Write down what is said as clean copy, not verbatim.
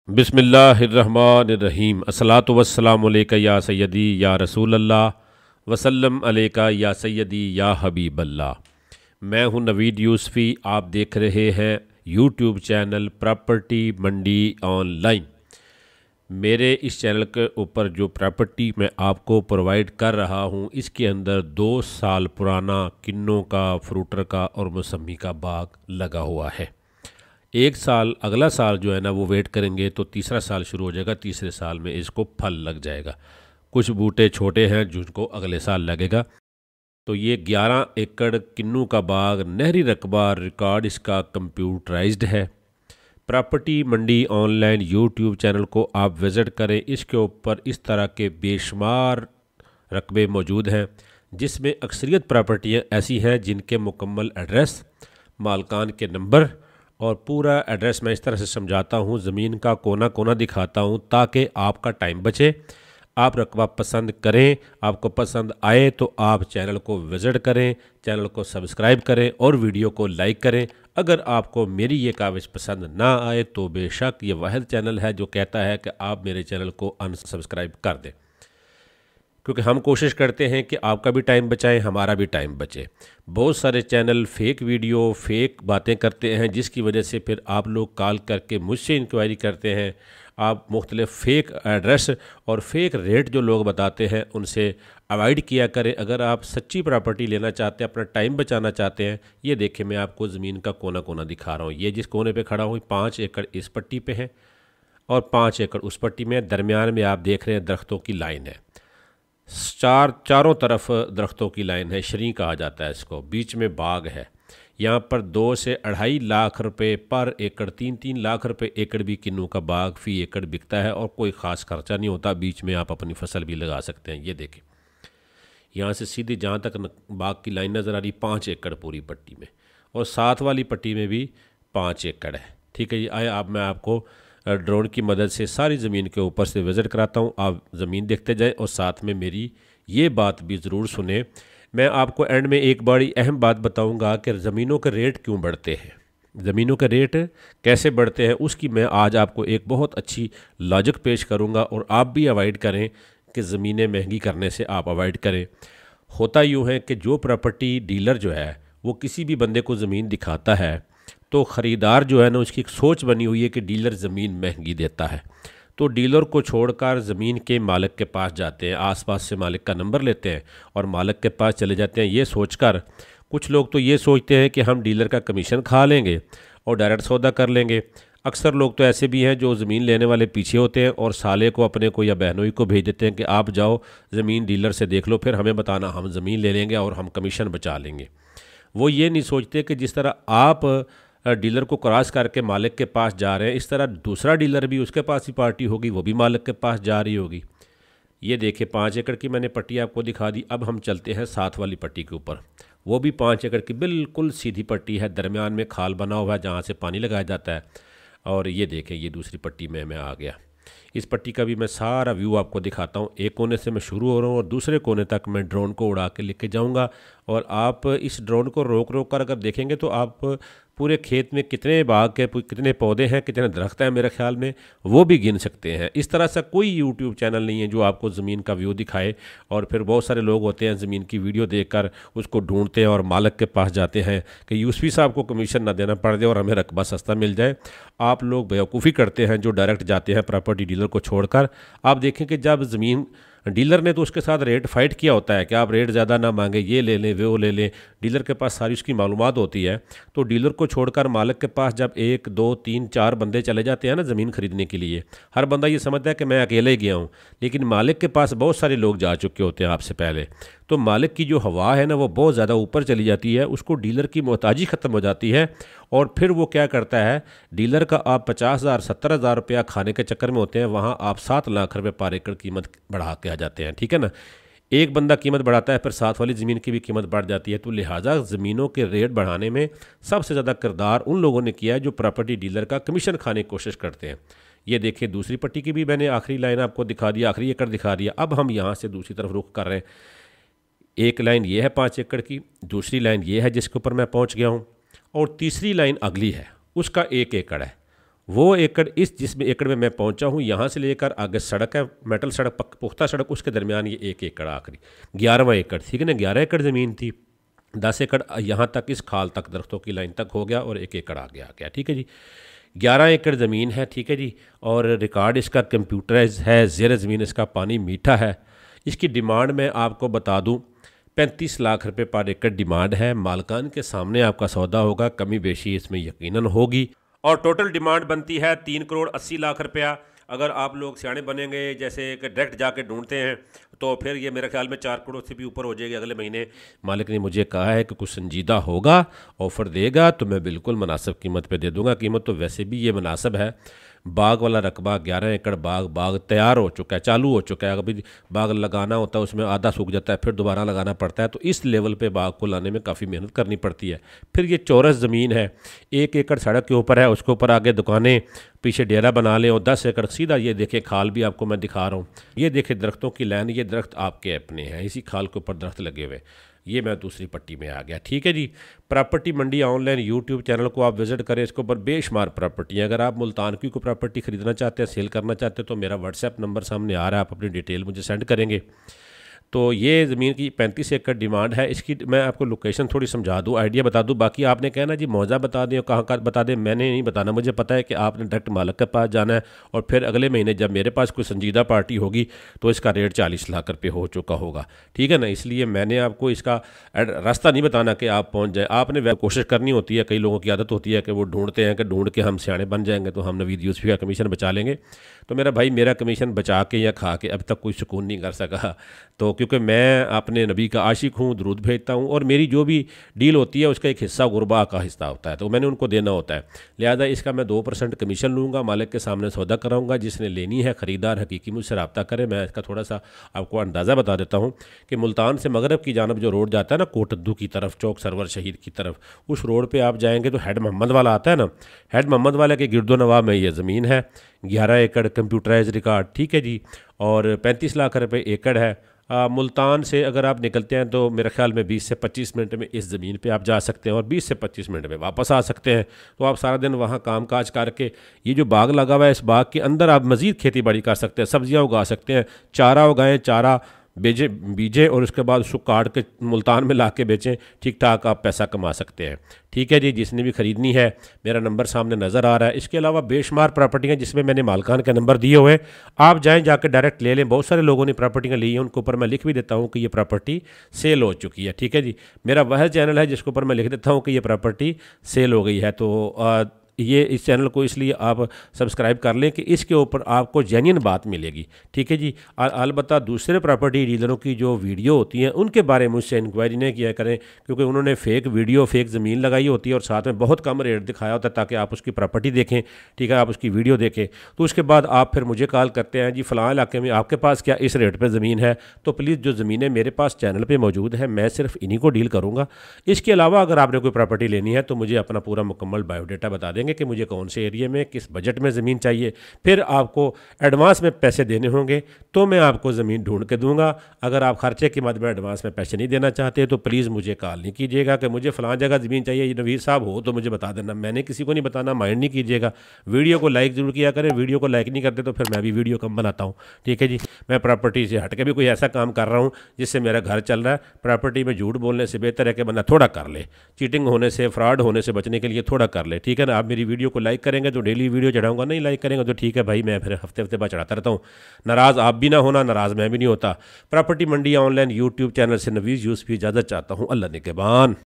बिस्मिल्लाहिर्रहमानिर्रहीम। अस्सलातु वस्सलामु अलैका या सय्यदी या रसूल अल्लाह वसल्लम अलैका या सय्यदी या हबीब अल्लाह। मैं हूं नवीद यूसफ़ी। आप देख रहे हैं यूट्यूब चैनल प्रॉपर्टी मंडी ऑनलाइन। मेरे इस चैनल के ऊपर जो प्रॉपर्टी मैं आपको प्रोवाइड कर रहा हूं, इसके अंदर 2 साल पुराना किन्नों का, फ्रूटर का और मौसमी का बाग लगा हुआ है। 1 साल, अगला साल जो है ना वो वेट करेंगे तो तीसरा साल शुरू हो जाएगा। तीसरे साल में इसको फल लग जाएगा। कुछ बूटे छोटे हैं जिनको अगले साल लगेगा। तो ये 11 एकड़ किन्नू का बाग, नहरी रकबा, रिकॉर्ड इसका कंप्यूटराइज्ड है। प्रॉपर्टी मंडी ऑनलाइन यूट्यूब चैनल को आप विज़िट करें। इसके ऊपर इस तरह के बेशुमार रकबे मौजूद हैं, जिसमें अक्सरियत प्रॉपर्टियाँ ऐसी हैं जिनके मुकम्मल एड्रेस, मालकान के नंबर और पूरा एड्रेस मैं इस तरह से समझाता हूँ, ज़मीन का कोना कोना दिखाता हूँ ताकि आपका टाइम बचे। आप रकबा पसंद करें, आपको पसंद आए तो आप चैनल को विज़िट करें, चैनल को सब्सक्राइब करें और वीडियो को लाइक करें। अगर आपको मेरी ये काविश पसंद ना आए तो बेशक ये वाहिद चैनल है जो कहता है कि आप मेरे चैनल को अनसब्सक्राइब कर दें, क्योंकि हम कोशिश करते हैं कि आपका भी टाइम बचाएं, हमारा भी टाइम बचे। बहुत सारे चैनल फेक वीडियो, फेक बातें करते हैं, जिसकी वजह से फिर आप लोग कॉल करके मुझसे इंक्वायरी करते हैं। आप मुख्तलिफ फ़ेक एड्रेस और फेक रेट जो लोग बताते हैं उनसे अवॉइड किया करें। अगर आप सच्ची प्रॉपर्टी लेना चाहते हैं, अपना टाइम बचाना चाहते हैं, ये देखें मैं आपको ज़मीन का कोना कोना दिखा रहा हूँ। ये जिस कोने पे खड़ा हूँ 5 एकड़ इस पट्टी पे है और 5 एकड़ उस पट्टी में। दरमियान में आप देख रहे हैं दरख्तों की लाइन है। चारों तरफ दरख्तों की लाइन है, शरी कहा जाता है इसको। बीच में बाग है। यहाँ पर 2 से 2.5 लाख रुपए पर एकड़, 3-3 लाख रुपए एकड़ भी किन्नू का बाग फ़ी एकड़ बिकता है और कोई ख़ास खर्चा नहीं होता। बीच में आप अपनी फसल भी लगा सकते हैं। ये देखें, यहाँ से सीधी जहाँ तक बाग की लाइन नज़र आ रही 5 एकड़ पूरी पट्टी में, और साथ वाली पट्टी में भी 5 एकड़ है। ठीक है जी। आए अब मैं आपको ड्रोन की मदद से सारी ज़मीन के ऊपर से विज़िट कराता हूँ। आप ज़मीन देखते जाएं और साथ में मेरी ये बात भी ज़रूर सुने। मैं आपको एंड में एक बड़ी अहम बात बताऊँगा कि ज़मीनों के रेट क्यों बढ़ते हैं, ज़मीनों के रेट कैसे बढ़ते हैं, उसकी मैं आज आपको एक बहुत अच्छी लॉजिक पेश करूँगा। और आप भी अवॉइड करें कि ज़मीनें महंगी करने से आप अवॉइड करें। होता यूँ है कि जो प्रॉपर्टी डीलर जो है वो किसी भी बंदे को ज़मीन दिखाता है तो ख़रीदार जो है ना, उसकी एक सोच बनी हुई है कि डीलर ज़मीन महंगी देता है। तो डीलर को छोड़कर ज़मीन के मालिक के पास जाते हैं, आसपास से मालिक का नंबर लेते हैं और मालिक के पास चले जाते हैं, ये सोचकर। कुछ लोग तो ये सोचते हैं कि हम डीलर का कमीशन खा लेंगे और डायरेक्ट सौदा कर लेंगे। अक्सर लोग तो ऐसे भी हैं जो ज़मीन लेने वाले पीछे होते हैं और साले को, अपने को या बहनोई को भेज देते हैं कि आप जाओ ज़मीन डीलर से देख लो, फिर हमें बताना, हम ज़मीन ले लेंगे और हम कमीशन बचा लेंगे। वो ये नहीं सोचते कि जिस तरह आप डीलर को क्रॉस करके मालिक के पास जा रहे हैं, इस तरह दूसरा डीलर भी, उसके पास ही पार्टी होगी, वो भी मालिक के पास जा रही होगी। ये देखिए 5 एकड़ की मैंने पट्टी आपको दिखा दी। अब हम चलते हैं साथ वाली पट्टी के ऊपर। वो भी 5 एकड़ की बिल्कुल सीधी पट्टी है, दरमियान में खाल बना हुआ है जहाँ से पानी लगाया जाता है। और ये देखें, ये दूसरी पट्टी में मैं आ गया। इस पट्टी का भी मैं सारा व्यू आपको दिखाता हूँ। एक कोने से मैं शुरू हो रहा हूँ और दूसरे कोने तक मैं ड्रोन को उड़ा के लेके जाऊँगा। और आप इस ड्रोन को रोक रोक कर अगर देखेंगे तो आप पूरे खेत में कितने बाग के, कितने पौधे हैं, कितने दरख्त हैं, मेरे ख्याल में वो भी गिन सकते हैं। इस तरह से कोई यूट्यूब चैनल नहीं है जो आपको ज़मीन का व्यू दिखाए। और फिर बहुत सारे लोग होते हैं ज़मीन की वीडियो देखकर उसको ढूंढते हैं और मालिक के पास जाते हैं कि यूसुफी साहब को कमीशन ना देना पड़ जाए और हमें रकबा सस्ता मिल जाए। आप लोग बेवकूफ़ी करते हैं जो डायरेक्ट जाते हैं प्रॉपर्टी डीलर को छोड़कर। आप देखें कि जब ज़मीन डीलर ने तो उसके साथ रेट फाइट किया होता है कि आप रेट ज़्यादा ना मांगे, ये ले लें, वो ले लें। डीलर के पास सारी उसकी मालूमात होती है। तो डीलर को छोड़कर मालिक के पास जब 1, 2, 3, 4 बंदे चले जाते हैं ना ज़मीन ख़रीदने के लिए, हर बंदा ये समझता है कि मैं अकेले ही गया हूँ, लेकिन मालिक के पास बहुत सारे लोग जा चुके होते हैं आपसे पहले। तो मालिक की जो हवा है ना वो बहुत ज़्यादा ऊपर चली जाती है, उसको डीलर की मोहताजी ख़त्म हो जाती है। और फिर वो क्या करता है, डीलर का आप 50,000 70,000 रुपया खाने के चक्कर में होते हैं, वहाँ आप 7 लाख रुपये पर एकड़ कीमत बढ़ा के आ जाते हैं। ठीक है ना। एक बंदा कीमत बढ़ाता है, फिर साथ वाली ज़मीन की भी कीमत बढ़ जाती है। तो लिहाजा ज़मीनों के रेट बढ़ाने में सबसे ज़्यादा किरदार उन लोगों ने किया है जो प्रॉपर्टी डीलर का कमीशन खाने की कोशिश करते हैं। ये देखिए दूसरी पट्टी की भी मैंने आखिरी लाइन आपको दिखा दिया, आखिरी एकड़ दिखा दिया। अब हम यहाँ से दूसरी तरफ रुख कर रहे हैं। एक लाइन ये है 5 एकड़ की, दूसरी लाइन ये है जिसके ऊपर मैं पहुँच गया हूँ, और तीसरी लाइन अगली है, उसका 1 एकड़ है। वो एकड़ इस जिस एकड़ में मैं पहुंचा हूं, यहाँ से लेकर आगे सड़क है, मेटल सड़क, पुख्ता सड़क, उसके दरमियान ये 1 एकड़ आखिरी 11वां एकड़, ठीक है ना। 11 एकड़ ज़मीन थी, 10 एकड़ यहाँ तक इस खाल तक दरख्तों की लाइन तक हो गया और 1 एकड़ आगे आ गया, ठीक है जी। 11 एकड़ ज़मीन है, ठीक है जी। और रिकॉर्ड इसका कंप्यूटराइज है, ज़ेर ज़मीन इसका पानी मीठा है। इसकी डिमांड मैं आपको बता दूं 35 लाख रुपए पर एकड़ डिमांड है। मालकान के सामने आपका सौदा होगा, कमी बेशी इसमें यकीनन होगी। और टोटल डिमांड बनती है 3 करोड़ 80 लाख रुपया। अगर आप लोग सियाने बनेंगे, जैसे कि डायरेक्ट जाके ढूंढते हैं, तो फिर ये मेरे ख्याल में 4 करोड़ से भी ऊपर हो जाएगी अगले महीने। मालिक ने मुझे कहा है कि कुछ संजीदा होगा, ऑफ़र देगा तो मैं बिल्कुल मुनासिब कीमत पे दे दूंगा। कीमत तो वैसे भी ये मुनासिब है। बाग वाला रकबा 11 एकड़ बाग तैयार हो चुका है, चालू हो चुका है। अभी बाग लगाना होता है, उसमें आधा सूख जाता है, फिर दोबारा लगाना पड़ता है। तो इस लेवल पे बाग को लाने में काफ़ी मेहनत करनी पड़ती है। फिर ये चौरस ज़मीन है, 1 एकड़ सड़क के ऊपर है, उसके ऊपर आगे दुकानें, पीछे डेरा बना लें, और 10 एकड़ सीधा ये देखें खाल भी आपको मैं दिखा रहा हूँ। ये देखें दरख्तों की लाइन, ये दरख्त आपके अपने हैं, इसी खाल के ऊपर दरख्त लगे हुए। ये मैं दूसरी पट्टी में आ गया, ठीक है जी। प्रॉपर्टी मंडी ऑनलाइन यूट्यूब चैनल को आप विज़िट करें, इसके ऊपर बेशुमार प्रॉपर्टी हैं। अगर आप मुल्तान की कोई प्रॉपर्टी ख़रीदना चाहते हैं, सेल करना चाहते हैं, तो मेरा व्हाट्सएप नंबर सामने आ रहा है, आप अपनी डिटेल मुझे सेंड करेंगे। तो ये ज़मीन की 35 एकड़ डिमांड है। इसकी मैं आपको लोकेशन थोड़ी समझा दूँ, आइडिया बता दूँ। बाकी आपने कहना जी मौजा बता दें और कहाँ का बता दें, मैंने नहीं बताना। मुझे पता है कि आपने डायरेक्ट मालिक के पास जाना है, और फिर अगले महीने जब मेरे पास कोई संजीदा पार्टी होगी तो इसका रेट 40 लाख रुपये हो चुका होगा, ठीक है ना। इसलिए मैंने आपको इसका रास्ता नहीं बताना कि आप पहुँच जाए। आपने कोशिश करनी होती है, कई लोगों की आदत होती है कि वो ढूंढते हैं कि ढूंढ के हम सियाने बन जाएंगे तो हम नवीद यूसुफी का कमीशन बचा लेंगे। तो मेरा भाई, मेरा कमीशन बचा के या खा के अब तक कोई सुकून नहीं कर सका। तो क्योंकि मैं अपने नबी का आशिक हूँ, दरूद भेजता हूँ, और मेरी जो भी डील होती है उसका एक हिस्सा गुरबा का हिस्सा होता है, तो मैंने उनको देना होता है। लिहाजा इसका मैं 2% कमीशन लूँगा, मालिक के सामने सौदा कराऊँगा। जिसने लेनी है ख़रीदार हकीकी मुझसे रब्ता करे। मैं इसका थोड़ा सा आपको अंदाज़ा बता देता हूँ कि मुल्तान से मगरब की जानब जो रोड जाता है ना, कोटद्दू की तरफ, चौक सरवर शहीद की तरफ, उस रोड पर आप जाएँगे तो हेड मोहम्मद वाला आता है ना, हेड मोहम्मद वाले के गिरदो नवा में ये ज़मीन है। 11 एकड़ कंप्यूटराइज रिकॉर्ड, ठीक है जी। और 35 लाख रुपये एकड़ है। मुल्तान से अगर आप निकलते हैं तो मेरे ख्याल में 20 से 25 मिनट में इस ज़मीन पे आप जा सकते हैं, और 20 से 25 मिनट में वापस आ सकते हैं। तो आप सारा दिन वहाँ काम काज करके, ये जो बाग लगा हुआ है, इस बाग के अंदर आप मज़ीद खेती बाड़ी कर सकते हैं, सब्जियाँ उगा सकते हैं, चारा उगाएँ, चारा बीजें और उसके बाद उसको काट के मुल्तान में ला के बेचें, ठीक ठाक आप पैसा कमा सकते हैं, ठीक है जी। जिसने भी ख़रीदनी है, मेरा नंबर सामने नज़र आ रहा है। इसके अलावा बेशुमार प्रॉपर्टियाँ जिसमें मैंने मालकान के नंबर दिए हुए, आप जाएँ जाकर डायरेक्ट ले लें। बहुत सारे लोगों ने प्रॉपर्टियाँ ली हैं, उनके ऊपर मैं लिख भी देता हूँ कि ये प्रॉपर्टी सेल हो चुकी है, ठीक है जी। मेरा वह चैनल है जिसके ऊपर मैं लिख देता हूँ कि ये प्रॉपर्टी सेल हो गई है। तो ये इस चैनल को इसलिए आप सब्सक्राइब कर लें कि इसके ऊपर आपको जेन्युइन बात मिलेगी, ठीक है जी। और अलबत्ता दूसरे प्रॉपर्टी डीलरों की जो वीडियो होती हैं उनके बारे में मुझसे इंक्वायरी नहीं किया करें, क्योंकि उन्होंने फेक वीडियो, फेक ज़मीन लगाई होती है और साथ में बहुत कम रेट दिखाया होता है ताकि आप उसकी प्रॉपर्टी देखें, ठीक है, आप उसकी वीडियो देखें। तो उसके बाद आप फिर मुझे कॉल करते हैं, जी फ़लाँ इलाके में आपके पास क्या इस रेट पर ज़मीन है। तो प्लीज़ जो ज़मीनें मेरे पास चैनल पर मौजूद है, मैं सिर्फ इन्हीं को डील करूँगा। इसके अलावा अगर आपने कोई प्रॉपर्टी लेनी है तो मुझे अपना पूरा मुकम्मल बायोडाटा बता देंगे कि मुझे कौन से एरिया में, किस बजट में ज़मीन चाहिए। फिर आपको एडवांस में पैसे देने होंगे तो मैं आपको ज़मीन ढूंढ के दूंगा। अगर आप खर्चे की मद में एडवांस में पैसे नहीं देना चाहते तो प्लीज़ मुझे कॉल नहीं कीजिएगा कि मुझे फ़लाँ जगह ज़मीन चाहिए, नवीर साहब हो तो मुझे बता देना। मैंने किसी को नहीं बताना, माइंड नहीं कीजिएगा। वीडियो को लाइक ज़रूर किया करें, वीडियो को लाइक नहीं करते तो फिर मैं भी वीडियो कम बनाता हूँ, ठीक है जी। मैं प्रॉपर्टी से हट के भी कोई ऐसा काम कर रहा हूँ जिससे मेरा घर चल रहा है। प्रॉपर्टी में झूठ बोलने से बेहतर है कि बंदा थोड़ा कर ले, चीटिंग होने से, फ्रॉड होने से बचने के लिए थोड़ा कर ले, ठीक है ना। आप मेरी वीडियो को लाइक करेंगे तो डेली वीडियो चढ़ाऊंगा, नहीं लाइक करेंगे तो ठीक है भाई, मैं फिर हफ्ते हफ्ते बाद चढ़ाता रहता हूँ। नाराज़ आप भी ना होना, नाराज़ मैं भी नहीं होता। प्रॉपर्टी मंडी ऑनलाइन यूट्यूब चैनल से नवीद यूसुफी इजाज़त चाहता हूँ। अल्लाह निगहबान।